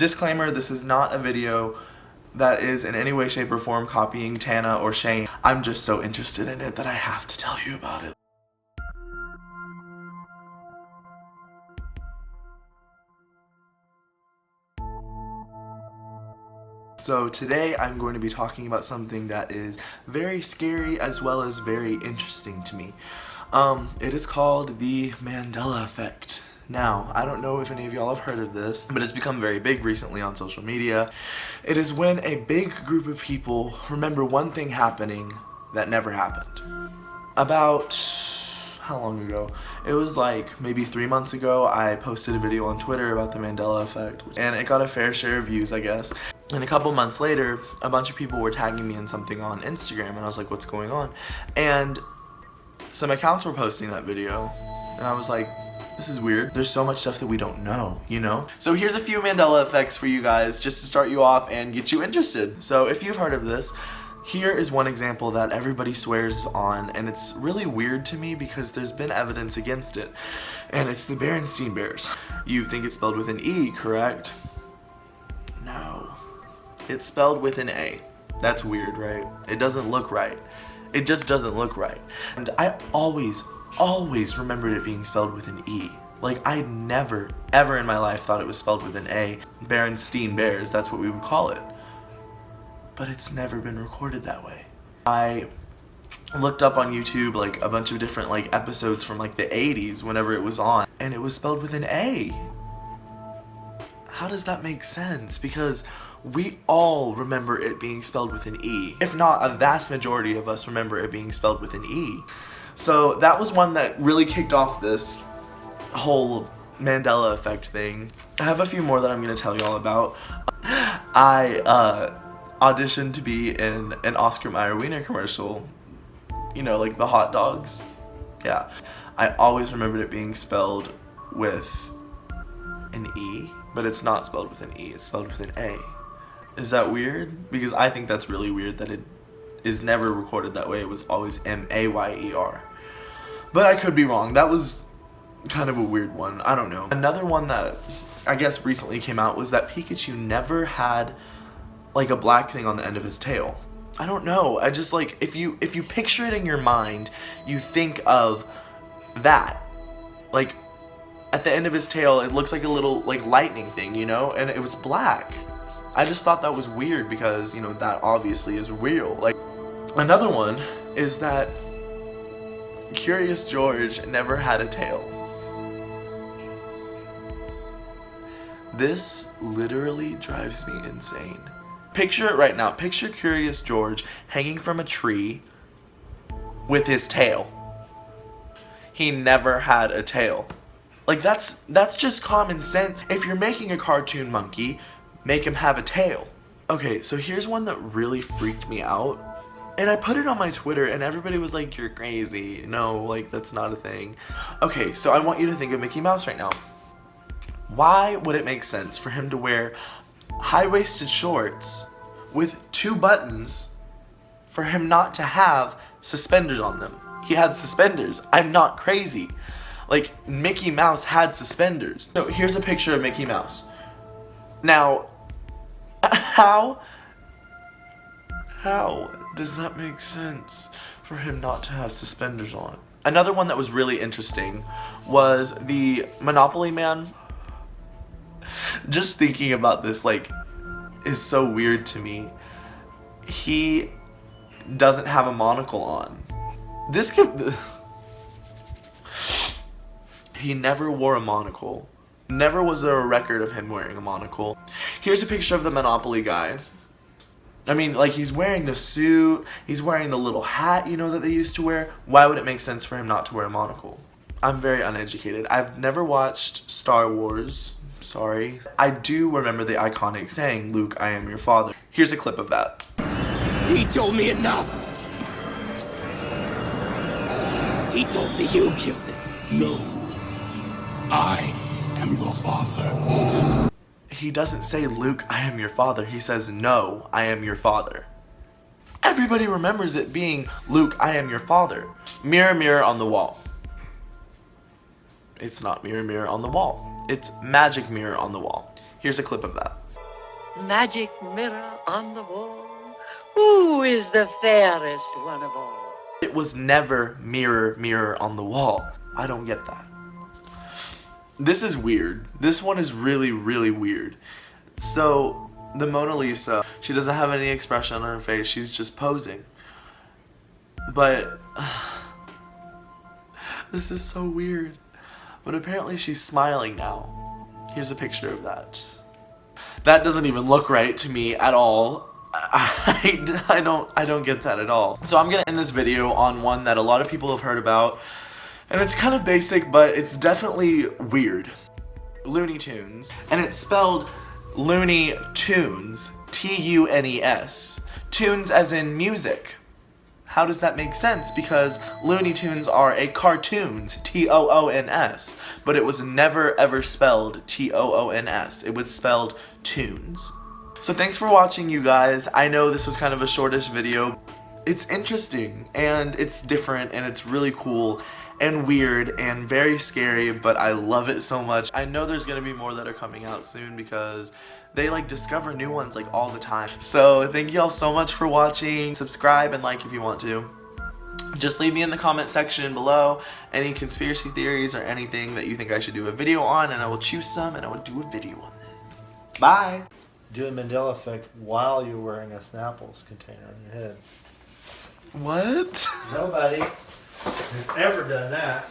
Disclaimer, this is not a video that is in any way, shape, or form copying Tana or Shane. I'm just so interested in it that I have to tell you about it. So today I'm going to be talking about something that is very scary as well as very interesting to me. It is called the Mandela Effect. Now, I don't know if any of y'all have heard of this, but it's become very big recently on social media. It is when a big group of people remember one thing happening that never happened. About, how long ago? It was like maybe 3 months ago, I posted a video on Twitter about the Mandela Effect, and it got a fair share of views, I guess. And a couple months later, a bunch of people were tagging me in something on Instagram, and I was like, what's going on? And some accounts were posting that video, and I was like, this is weird. There's so much stuff that we don't know, you know? So here's a few Mandela effects for you guys, just to start you off and get you interested. So if you've heard of this, here is one example that everybody swears on, and it's really weird to me because there's been evidence against it, and it's the Berenstein bears. You think it's spelled with an E, correct? No. It's spelled with an A. That's weird, right? It doesn't look right. It just doesn't look right. And I always remembered it being spelled with an E. Like, I never, ever in my life thought it was spelled with an A. Berenstein bears, that's what we would call it. But it's never been recorded that way. I looked up on YouTube like a bunch of different like episodes from like the 80s whenever it was on, and it was spelled with an A. How does that make sense? Because we all remember it being spelled with an E. If not, a vast majority of us remember it being spelled with an E. So that was one that really kicked off this whole Mandela Effect thing. I have a few more that I'm going to tell y'all about. I auditioned to be in an Oscar Mayer Wiener commercial. You know, like the hot dogs. Yeah. I always remembered it being spelled with an E, but it's not spelled with an E, it's spelled with an A. Is that weird? Because I think that's really weird that it is never recorded that way. It was always M-A-Y-E-R. But I could be wrong. That was kind of a weird one. I don't know. Another one that I guess recently came out was that Pikachu never had like a black thing on the end of his tail. I don't know. I just like, if you picture it in your mind, you think of that. Like, at the end of his tail, it looks like a little like lightning thing, you know? And it was black. I just thought that was weird because, you know, that obviously is real. Like, another one is that Curious George never had a tail. This literally drives me insane. Picture it right now. Picture Curious George hanging from a tree with his tail. He never had a tail. Like, that's just common sense. If you're making a cartoon monkey, make him have a tail. Okay, so here's one that really freaked me out. And I put it on my Twitter and everybody was like, you're crazy. No, like, that's not a thing. Okay, so I want you to think of Mickey Mouse right now. Why would it make sense for him to wear high-waisted shorts with 2 buttons for him not to have suspenders on them? He had suspenders. I'm not crazy. Like, Mickey Mouse had suspenders. So here's a picture of Mickey Mouse. Now, how does that make sense for him not to have suspenders on? Another one that was really interesting was the Monopoly Man. Just thinking about this, like, is so weird to me. He doesn't have a monocle on. He never wore a monocle. Never was there a record of him wearing a monocle. Here's a picture of the Monopoly guy. I mean, like, he's wearing the suit, he's wearing the little hat, you know, that they used to wear. Why would it make sense for him not to wear a monocle? I'm very uneducated. I've never watched Star Wars. Sorry. I do remember the iconic saying, "Luke, I am your father." Here's a clip of that. He told me enough. He told me you killed him. No. I am your father. He doesn't say, "Luke, I am your father." He says, "No, I am your father." Everybody remembers it being, "Luke, I am your father." Mirror, mirror on the wall. It's not mirror, mirror on the wall. It's magic mirror on the wall. Here's a clip of that. Magic mirror on the wall, who is the fairest one of all? It was never mirror, mirror on the wall. I don't get that. This is weird. This one is really, really weird. So, the Mona Lisa, she doesn't have any expression on her face. She's just posing. But, this is so weird. But apparently she's smiling now. Here's a picture of that. That doesn't even look right to me at all. I don't get that at all. So I'm gonna end this video on one that a lot of people have heard about. And it's kind of basic, but it's definitely weird. Looney Tunes. And it's spelled Looney Tunes. T-U-N-E-S. Tunes as in music. How does that make sense? Because Looney Tunes are a cartoons, T-O-O-N-S, but it was never ever spelled T-O-O-N-S. It was spelled tunes. So thanks for watching, you guys. I know this was kind of a shortish video. It's interesting, and it's different, and it's really cool, and weird, and very scary, but I love it so much. I know there's gonna be more that are coming out soon because they like discover new ones like all the time. So thank y'all so much for watching. Subscribe and like if you want to. Just leave me in the comment section below any conspiracy theories or anything that you think I should do a video on, and I will choose some and I will do a video on them. Bye! Do a Mandela Effect while you're wearing a Snapples container on your head. What? Nobody has ever done that.